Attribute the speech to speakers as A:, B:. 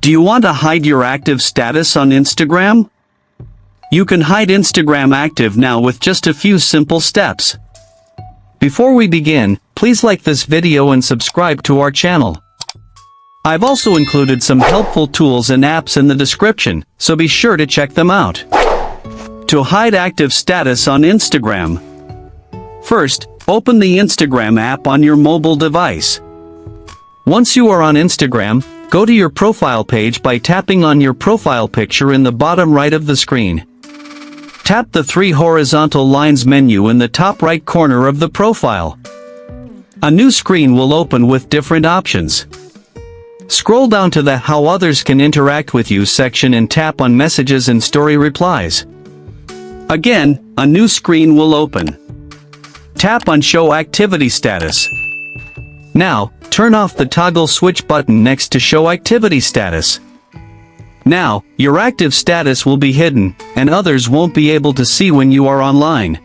A: Do you want to hide your active status on Instagram? You can hide Instagram active now with just a few simple steps. Before we begin, please like this video and subscribe to our channel. I've also included some helpful tools and apps in the description, so be sure to check them out. To hide active status on Instagram. First, open the Instagram app on your mobile device. Once you are on Instagram, go to your profile page by tapping on your profile picture in the bottom right of the screen. Tap the three horizontal lines menu in the top right corner of the profile. A new screen will open with different options. Scroll down to the How Others Can Interact With You section and tap on Messages and Story Replies. Again, a new screen will open. Tap on Show Activity Status. Now, turn off the toggle switch button next to Show Activity Status. Now, your active status will be hidden, and others won't be able to see when you are online.